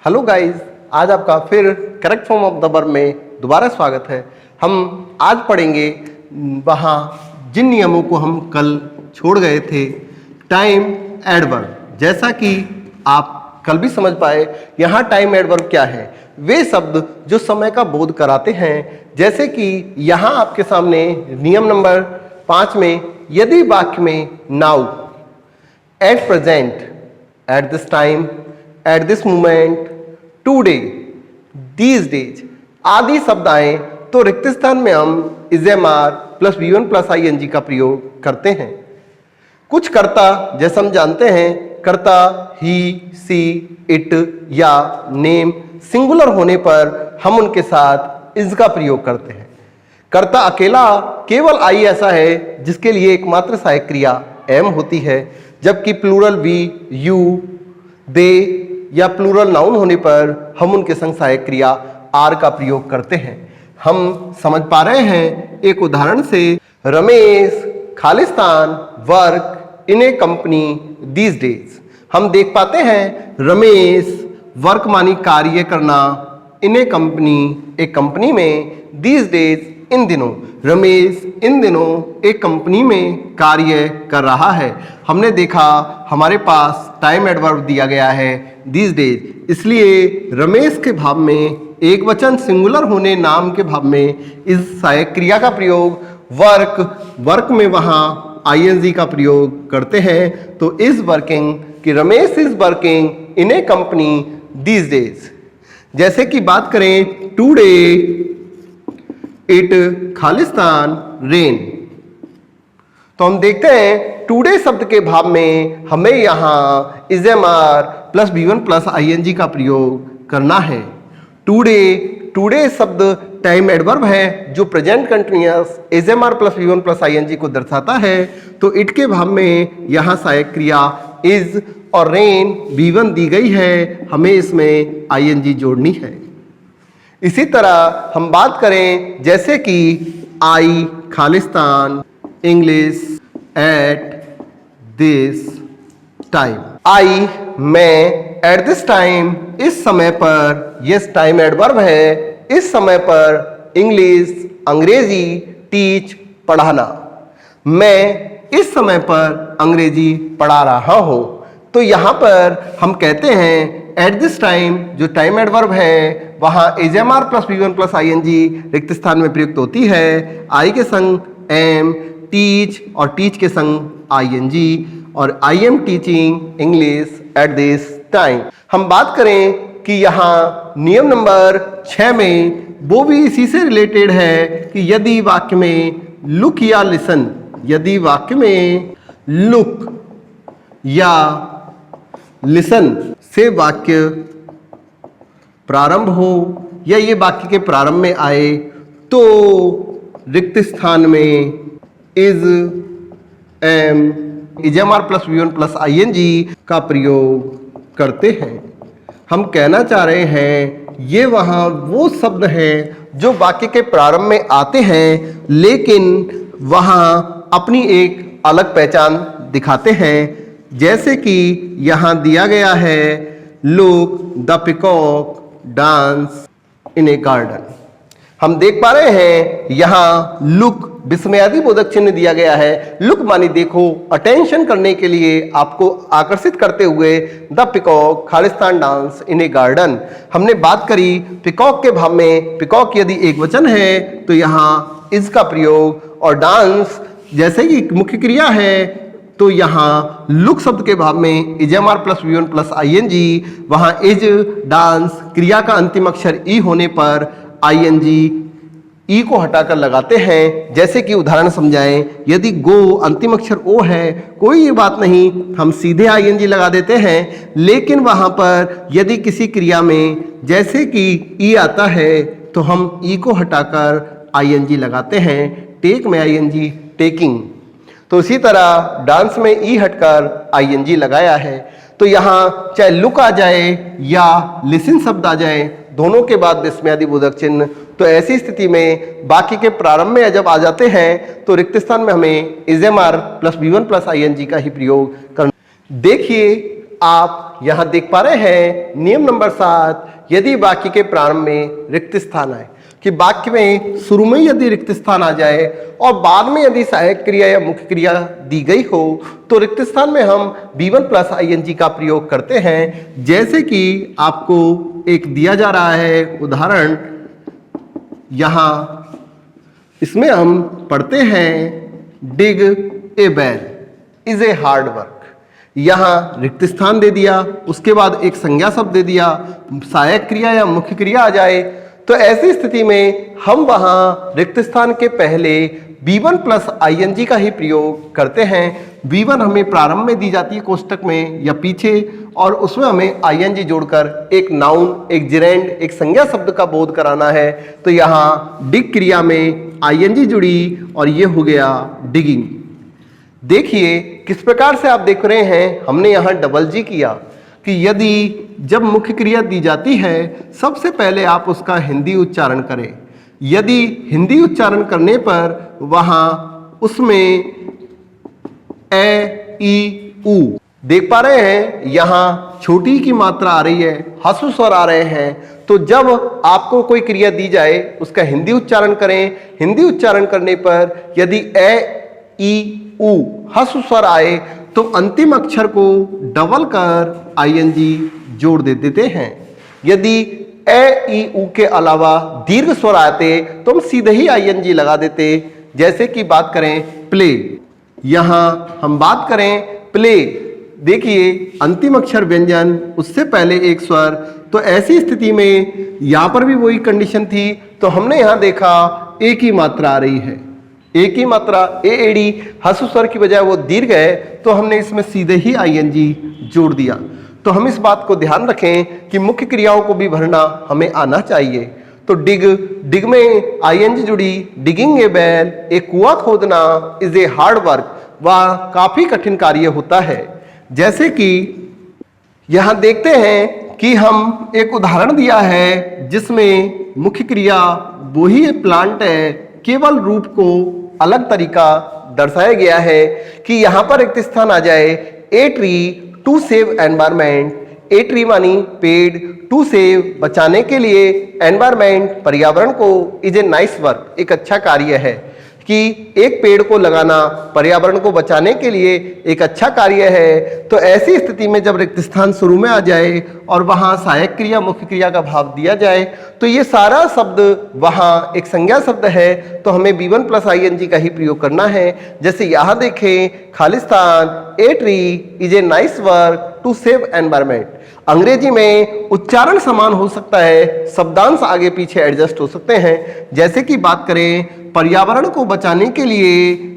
Hello guys, आज आपका फिर correct form of the verb में दोबारा स्वागत है। हम आज पढ़ेंगे वहाँ जिन नियमों को हम कल छोड़ गए थे, टाइम एडवर्ब। जैसा कि आप कल भी समझ पाए, यहाँ टाइम एडवर्ब क्या है? वे शब्द जो समय का बोध कराते हैं। जैसे कि यहाँ आपके सामने नियम नंबर 5 में यदि वाक्य में now, at present, eight this time, at this moment, today, these days आदि शब्द आए तो रिक्त स्थान में हम इजेमार प्लस V1 प्लस ING का प्रयोग करते हैं। कुछ कर्ता, जैसे हम जानते हैं, कर्ता ही, सी, इट या नेम सिंगुलर होने पर हम उनके साथ इज का प्रयोग करते हैं। कर्ता अकेला केवल आई ऐसा है जिसके लिए एकमात्र सहायक क्रिया एम होती है, जबकि प्लूरल वी, यू, दे या प्लूरल नाउन होने पर हम उनके संग सहायक क्रिया आर का प्रयोग करते हैं। हम समझ पा रहे हैं एक उदाहरण से। Ramesh Khalistan work in A company these days. हम देख पाते हैं रमेश वर्क मानी कार्य करना, इन ए कंपनी एक कंपनी में, दीज डेज इन दिनों, रमेश इन दिनों एक कंपनी में कार्य कर रहा है। हमने देखा हमारे पास टाइम एडवर्ब दिया गया है दीज डेज, इसलिए रमेश के भाव में एक वचन सिंगुलर होने नाम के भाव में इस सहायक क्रिया का प्रयोग वर्क में वहाँ ING का प्रयोग करते हैं। तो इज वर्किंग कि Ramesh is working in A company these days. जैसे कि बात करें टुडे इट खालिस्तान रेन, तो हम देखते हैं टुडे शब्द के भाव में हमें यहाँ इजेमार प्लस V1 प्लस ING का प्रयोग करना है। टुडे शब्द टाइम एडवर्ब है जो present continuous is am are plus V1 plus ING को दर्शाता है। तो इट के भाव में यहाँ सहायक क्रिया इज और रेन V1 दी गई है, हमें इसमें ING जोड़नी है। इसी तरह हम बात करें जैसे कि I Khalistan English at this time. I मैं एट दिस टाइम इस समय पर, यस टाइम एडवर्ब है, इस समय पर इंग्लिश अंग्रेजी, टीच पढ़ाना, मैं इस समय पर अंग्रेजी पढ़ा रहा हूं। तो यहां पर हम कहते हैं एट दिस टाइम जो टाइम एडवर्ब है वहां इजेमार प्लस V1 प्लस ING रिक्त स्थान में प्रयुक्त होती है। आई के संग एम, टीच और टीच के संग ING, और I am teaching English at this time. हम बात करें कि यहाँ नियम नंबर 6 में वो भी इसी से रिलेटेड है कि यदि वाक्य में लुक या लिसन, यदि वाक्य में लुक या लिसन से वाक्य प्रारंभ हो या ये वाक्य के प्रारंभ में आए तो रिक्त स्थान में is, am, is am are plus V1 plus ING का प्रयोग करते हैं। हम कहना चाह रहे हैं ये वहाँ वो शब्द हैं जो वाक्य के प्रारंभ में आते हैं लेकिन वहाँ अपनी एक अलग पहचान दिखाते हैं। जैसे कि यहाँ दिया गया है look the peacock dance in A garden. हम देख पा रहे हैं यहाँ लुक विस्मयादि बोधक चिन्ह दिया गया है। लुक मानी देखो, अटेंशन करने के लिए, आपको आकर्षित करते हुए, the peacock Khalistan dance in A garden. हमने बात करी पिकॉक के भाव में, पिकॉक यदि एक वचन है तो यहाँ इज का प्रयोग, और डांस जैसे कि मुख्य क्रिया है तो यहाँ लुक शब्द के भाव में इजेमार प्लस V1 प्लस ING, वहाँ इज डांस क्रिया का अंतिम अक्षर ई होने पर ING ई को हटाकर लगाते हैं। जैसे कि उदाहरण समझाएं, यदि गो अंतिम अक्षर ओ है, कोई बात नहीं, हम सीधे ING लगा देते हैं। लेकिन वहाँ पर यदि किसी क्रिया में जैसे कि ई आता है तो हम ई को हटाकर ING लगाते हैं। टेक में ING टेकिंग, तो इसी तरह डांस में ई हटकर ING लगाया है। तो यहाँ चाहे लुक आ जाए या लिसन शब्द आ जाए, दोनों के बाद विस्मयादि बोधक चिन्ह, तो ऐसी स्थिति में बाकी के प्रारंभ में जब आ जाते हैं तो रिक्त स्थान में हमें इजेमार प्लस V1 प्लस ING का ही प्रयोग करना। देखिए आप यहां देख पा रहे हैं नियम नंबर 7, यदि वाक्य के प्रारंभ में रिक्त स्थान आए, कि वाक्य में शुरू में यदि रिक्त स्थान आ जाए और बाद में यदि सहायक क्रिया या मुख्य क्रिया दी गई हो तो रिक्त स्थान में हम V1 प्लस ing का प्रयोग करते हैं। जैसे कि आपको एक दिया जा रहा है उदाहरण, यहां इसमें हम पढ़ते हैं dig a well is a hard work. यहां रिक्त स्थान दे दिया, उसके बाद एक संज्ञा शब्द दे दिया, सहायक क्रिया या मुख्य क्रिया आ जाए तो ऐसी स्थिति में हम वहां रिक्त स्थान के पहले V1 प्लस ing का ही प्रयोग करते हैं। V1 हमें प्रारंभ में दी जाती है कोष्टक में या पीछे, और उसमें हमें ing जोड़कर एक नाउन, एक जिरेंड, एक संज्ञा शब्द का बोध कराना है। तो यहाँ डिग क्रिया में ing जुड़ी और ये हो गया डिगिंग। देखिए किस प्रकार से आप देख रहे हैं, हमने यहाँ डबल जी किया कि यदि जब मुख्य क्रिया दी जाती है सबसे पहले आप उसका हिंदी उच्चारण करें। यदि हिंदी उच्चारण करने पर वहां उसमें ए ई उ देख पा रहे हैं, यहां छोटी की मात्रा आ रही है, ह्रस्व स्वर आ रहे हैं। तो जब आपको कोई क्रिया दी जाए उसका हिंदी उच्चारण करें। हिंदी उच्चारण करने पर यदि ए ई उ ह्रस्व स्वर आए तो अंतिम अक्षर को डबल कर ing जोड़ देते हैं। यदि ए ई उ के अलावा दीर्घ स्वर आते तो हम सीधे ही ing लगा देते। जैसे कि बात करें प्ले, यहां हम बात करें प्ले, देखिए अंतिम अक्षर व्यंजन, उससे पहले एक स्वर, तो ऐसी स्थिति में यहां पर भी वही कंडीशन थी। तो हमने यहां देखा एक ही मात्रा आ रही है, एक ही मात्रा ए एडी ह्रस्व स्वर की बजाय वो दीर्घ है, तो हमने इसमें सीधे ही ing जोड़ दिया। तो हम इस बात को ध्यान रखें कि मुख्य क्रियाओं को भी भरना हमें आना चाहिए। तो डिग में ing जुड़ी, डिगिंग ए बेल, एक कुआं खोदना इज ए हार्ड वर्क, वह काफी कठिन कार्य होता है। जैसे कि यहां देखते हैं कि हम एक उदाहरण दिया है जिसमें मुख्य क्रिया वही प्लांट है, केवल रूप को अलग तरीका दर्शाया गया है कि यहां पर रिक्त स्थान आ जाए। A tree to save environment, a tree मानी पेड़, टू सेव बचाने के लिए, एनवायरमेंट पर्यावरण को, इज ए नाइस वर्क एक अच्छा कार्य है, कि एक पेड़ को लगाना पर्यावरण को बचाने के लिए एक अच्छा कार्य है। तो ऐसी स्थिति में जब रिक्त स्थान शुरू में आ जाए और वहां सहायक क्रिया मुख्य क्रिया का भाव दिया जाए तो ये सारा शब्द वहां एक संज्ञा शब्द है, तो हमें V1 प्लस ing का ही प्रयोग करना है। जैसे यहां देखें Khalistan, a tree is a nice work to save environment. अंग्रेजी में उच्चारण समान हो सकता है, शब्दांश आगे पीछे एडजस्ट हो सकते हैं। जैसे कि बात करें पर्यावरण को बचाने के लिए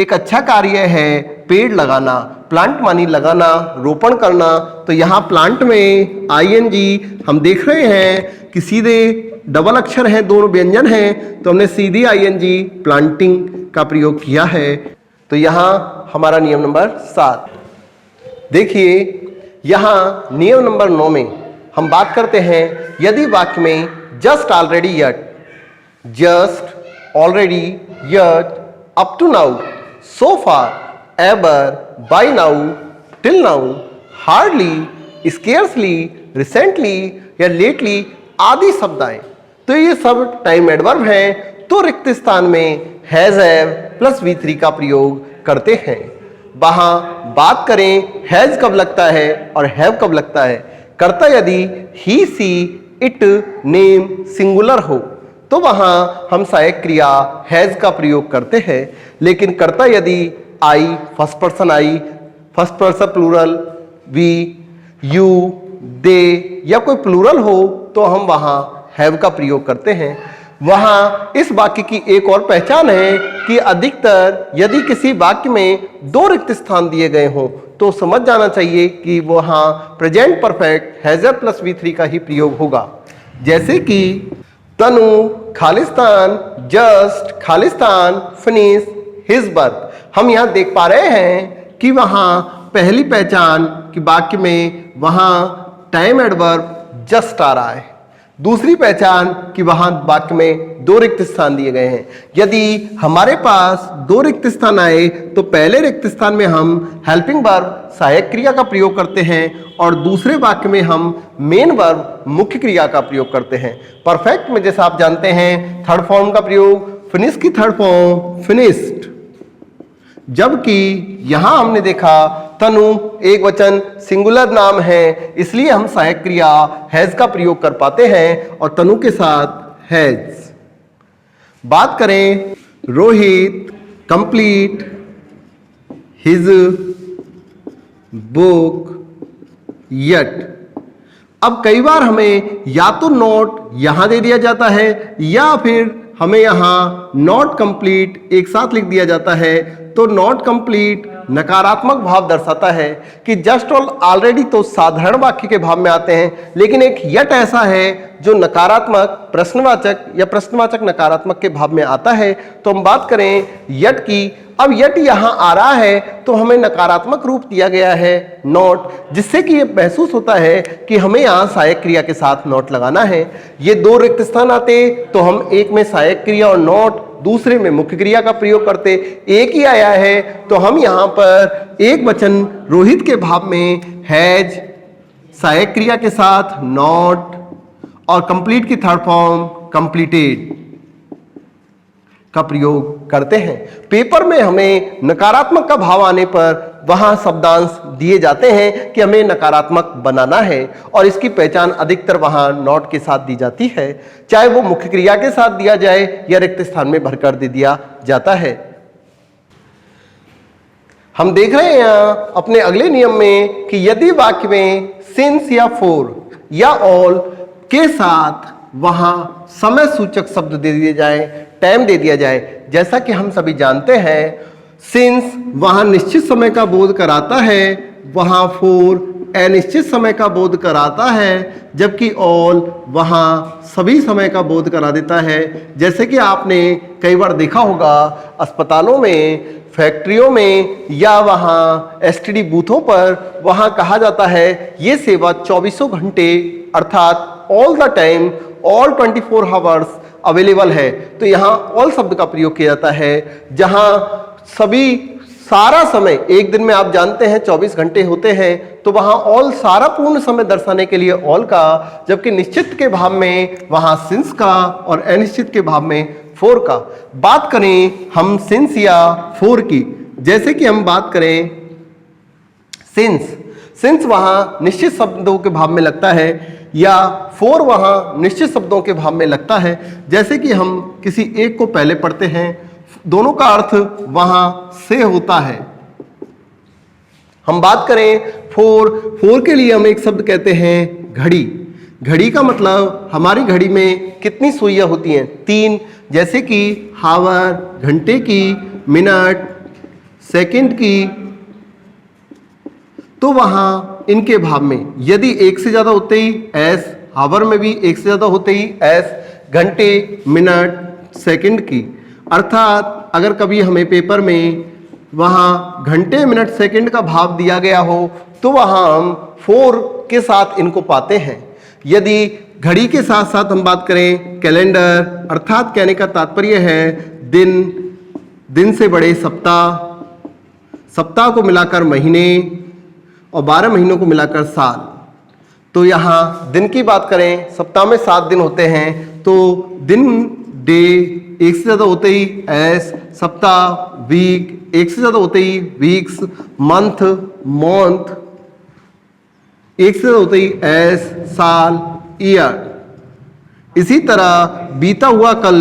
एक अच्छा कार्य है पेड़ लगाना, प्लांट मानी लगाना, रोपण करना। तो यहाँ प्लांट में ing हम देख रहे हैं कि सीधे डबल अक्षर हैं, दोनों व्यंजन हैं, तो हमने सीधी ing प्लांटिंग का प्रयोग किया है। तो यहाँ हमारा नियम नंबर 7। देखिए यहाँ नियम नंबर 9 में हम बात करते हैं यदि वाक्य में just already yet, just already, yet, up to now, so far, ever, by now, till now, hardly, scarcely, recently या lately आदि शब्द आए तो ये सब टाइम एडवर्ब हैं। तो रिक्त स्थान में हैज हैव प्लस V3 का प्रयोग करते हैं। वहां बात करें हैज कब लगता है और हैव कब लगता है। कर्ता यदि ही सी इट नेम सिंगुलर हो तो वहां हम सहायक क्रिया हैज का प्रयोग करते हैं। लेकिन कर्ता यदि I first person I, first person plural, we, you, they या कोई प्लूरल हो तो हम वहां हैव का प्रयोग करते हैं। वहां इस वाक्य की एक और पहचान है कि अधिकतर यदि किसी वाक्य में 2 रिक्त स्थान दिए गए हों तो समझ जाना चाहिए कि वहां प्रेजेंट परफेक्ट हैजर प्लस V3 का ही प्रयोग होगा। जैसे कि Tanu Khalistan just Khalistan finish his work. हम यहां देख पा रहे हैं कि वहां पहली पहचान कि वाक्य में वहां टाइम एडवर्ब जस्ट आ रहा है। दूसरी पहचान कि वहां वाक्य में दो रिक्त स्थान दिए गए हैं। यदि हमारे पास दो रिक्त स्थान आए तो पहले रिक्त स्थान में हम हेल्पिंग वर्ब सहायक क्रिया का प्रयोग करते हैं और दूसरे वाक्य में हम मेन वर्ब मुख्य क्रिया का प्रयोग करते हैं। परफेक्ट में जैसा आप जानते हैं थर्ड फॉर्म का प्रयोग, फिनिश की थर्ड फॉर्म फिनिश्ड, जबकि यहां हमने देखा तनु एक वचन सिंगुलर नाम है, इसलिए हम सहायक क्रिया हैज का प्रयोग कर पाते हैं और तनु के साथ हैज। बात करें Rohit complete his book yet. अब कई बार हमें या तो नॉट यहां दे दिया जाता है या फिर हमें यहां नॉट कंप्लीट एक साथ लिख दिया जाता है। तो नॉट कंप्लीट नकारात्मक भाव दर्शाता है कि जस्ट और ऑलरेडी तो साधारण वाक्य के भाव में आते हैं, लेकिन एक यट ऐसा है जो नकारात्मक प्रश्नवाचक या प्रश्नवाचक नकारात्मक के भाव में आता है। तो हम बात करें यट की। अब यट यहां आ रहा है तो हमें नकारात्मक रूप दिया गया है नॉट, जिससे कि ये महसूस होता है कि हमें यहां सहायक क्रिया के साथ नॉट लगाना है। ये दो रिक्त स्थान आते तो हम एक में सहायक क्रिया और नॉट, दूसरे में मुख्य क्रिया का प्रयोग करते। एक ही आया है तो हम यहां पर एक वचन रोहित के भाव में हैज सहायक क्रिया के साथ नॉट और कंप्लीट की थर्ड फॉर्म कंप्लीटेड का प्रयोग करते हैं। पेपर में हमें नकारात्मक का भाव आने पर वहां शब्दांश दिए जाते हैं कि हमें नकारात्मक बनाना है और इसकी पहचान अधिकतर वहां नॉट के साथ दी जाती है, चाहे वो मुख्य क्रिया के साथ दिया जाए या रिक्त स्थान में भरकर दे दिया जाता है। हम देख रहे हैं यहां अपने अगले नियम में कि यदि वाक्य में सिंस या फॉर या ऑल के साथ वहां समय सूचक शब्द दे दिए जाए, टाइम दे दिया जाए, जैसा कि हम सभी जानते हैं सिंस वहां निश्चित समय का बोध कराता है, वहां फॉर अनिश्चित समय का बोध कराता है, जबकि ऑल वहां सभी समय का बोध करा देता है। जैसे कि आपने कई बार देखा होगा अस्पतालों में, फैक्ट्रियों में या वहां एसटीडी बूथों पर वहां कहा जाता है ये सेवा 24 घंटे अर्थात all the time, all 24 hours available है। तो यहाँ ऑल शब्द का प्रयोग किया जाता है जहां सभी सारा समय, एक दिन में आप जानते हैं 24 घंटे होते हैं, तो वहां ऑल सारा पूर्ण समय दर्शाने के लिए ऑल का, जबकि निश्चित के भाव में वहां सिंस का और अनिश्चित के भाव में फोर का। बात करें हम सिंस या फोर की, जैसे कि हम बात करें सिंस वहां निश्चित शब्दों के भाव में लगता है या फोर वहां निश्चित शब्दों के भाव में लगता है। जैसे कि हम किसी एक को पहले पढ़ते हैं, दोनों का अर्थ वहां से होता है। हम बात करें फोर के लिए हम एक शब्द कहते हैं घड़ी। घड़ी का मतलब हमारी घड़ी में कितनी सुइयां होती हैं? 3। जैसे कि हावर घंटे की, मिनट सेकंड की, तो वहां इनके भाव में यदि एक से ज्यादा होते ही एस, हावर में भी एक से ज्यादा होते ही एस, घंटे मिनट सेकंड की। अर्थात अगर कभी हमें पेपर में वहां घंटे मिनट सेकंड का भाव दिया गया हो तो वहां हम फोर के साथ इनको पाते हैं। यदि घड़ी के साथ साथ हम बात करें कैलेंडर, अर्थात कहने का तात्पर्य है दिन से बड़े सप्ताह, सप्ताह को मिलाकर महीने और 12 महीनों को मिलाकर साल। तो यहाँ दिन की बात करें, सप्ताह में 7 दिन होते हैं, तो दिन डे एक से ज्यादा होते ही एस, सप्ताह वीक एक से ज्यादा होते ही वीक्स, मंथ एक से ज्यादा होते ही एस, साल ईयर। इसी तरह बीता हुआ कल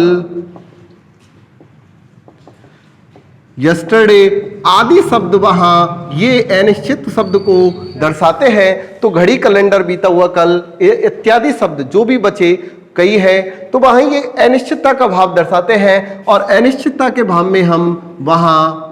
यस्टरडे आदि शब्द वहां ये अनिश्चित शब्द को दर्शाते हैं। तो घड़ी, कैलेंडर, बीता हुआ कल इत्यादि शब्द जो भी बचे कई है तो वहां ये अनिश्चितता का भाव दर्शाते हैं और अनिश्चितता के भाव में हम वहां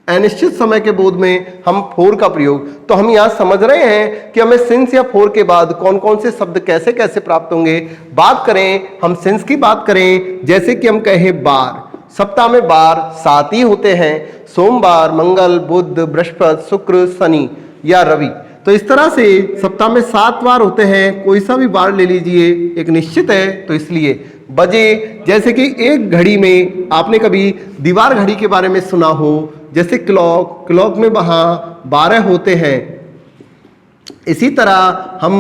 अनिश्चित समय के बोध में हम फोर का प्रयोग। तो हम यहाँ समझ रहे हैं कि हमें सिंस या फोर के बाद कौन कौन से शब्द कैसे कैसे प्राप्त होंगे। बात करें हम सिंस की बात करें, जैसे कि हम कहें बार, सप्ताह में बार 7 ही होते हैं, सोमवार, मंगल, बुध, बृहस्पति, शुक्र, शनि या रवि। तो इस तरह से सप्ताह में 7 बार होते हैं, कोई सा भी बार ले लीजिए, एक निश्चित है। तो इसलिए बजे, जैसे कि एक घड़ी में आपने कभी दीवार घड़ी के बारे में सुना हो, जैसे क्लॉक में वहाँ 12 होते हैं। इसी तरह हम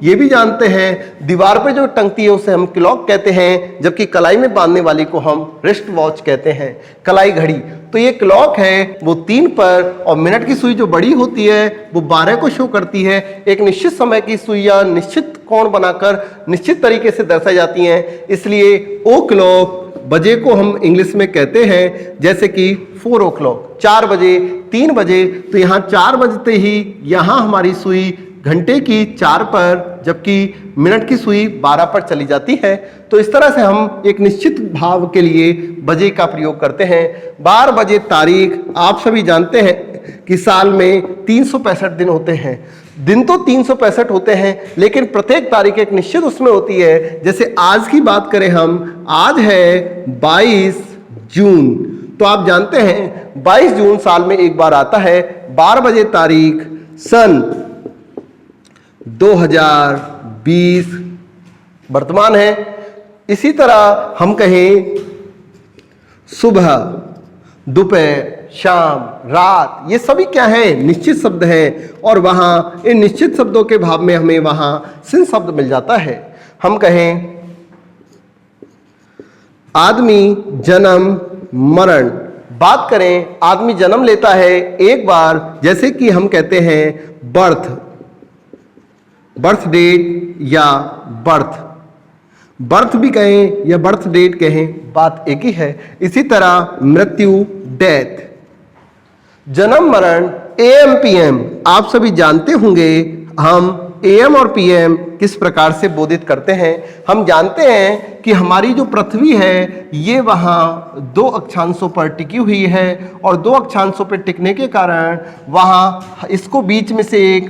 ये भी जानते हैं दीवार पे जो टंगती है उसे हम क्लॉक कहते हैं, जबकि कलाई में बांधने वाली को हम रिस्ट वॉच कहते हैं, कलाई घड़ी। तो ये क्लॉक है वो 3 पर, और मिनट की सुई जो बड़ी होती है वो 12 को शो करती है। एक निश्चित समय की सुइयां निश्चित कोण बनाकर निश्चित तरीके से दर्शाई जाती हैं, इसलिए ओ क्लॉक बजे को हम इंग्लिश में कहते हैं, जैसे कि 4 o'clock 4 बजे, 3 बजे। तो यहाँ 4 बजते ही यहाँ हमारी सुई घंटे की 4 पर, जबकि मिनट की सुई 12 पर चली जाती है। तो इस तरह से हम एक निश्चित भाव के लिए बजे का प्रयोग करते हैं। 12 बजे तारीख, आप सभी जानते हैं कि साल में 365 दिन होते हैं। दिन तो 365 होते हैं, लेकिन प्रत्येक तारीख एक निश्चित उसमें होती है। जैसे आज की बात करें हम, आज है 22 जून। तो आप जानते हैं 22 जून साल में एक बार आता है। 12 बजे तारीख सन 2020 वर्तमान है। इसी तरह हम कहें सुबह, दोपहर, शाम, रात, ये सभी क्या है, निश्चित शब्द हैं, और वहाँ इन निश्चित शब्दों के भाव में हमें वहाँ सिन शब्द मिल जाता है। हम कहें आदमी, जन्म, मरण। बात करें, आदमी जन्म लेता है एक बार, जैसे कि हम कहते हैं बर्थ डेट या बर्थ भी कहें या बर्थ डेट कहें, बात एक ही है। इसी तरह मृत्यु, डेथ, जन्म, मरण, एएम, पीएम। आप सभी जानते होंगे हम एएम और पीएम किस प्रकार से बोधित करते हैं। हम जानते हैं कि हमारी जो पृथ्वी है ये वहाँ 2 अक्षांशों पर टिकी हुई है, और 2 अक्षांशों पर टिकने के कारण वहाँ इसको बीच में से एक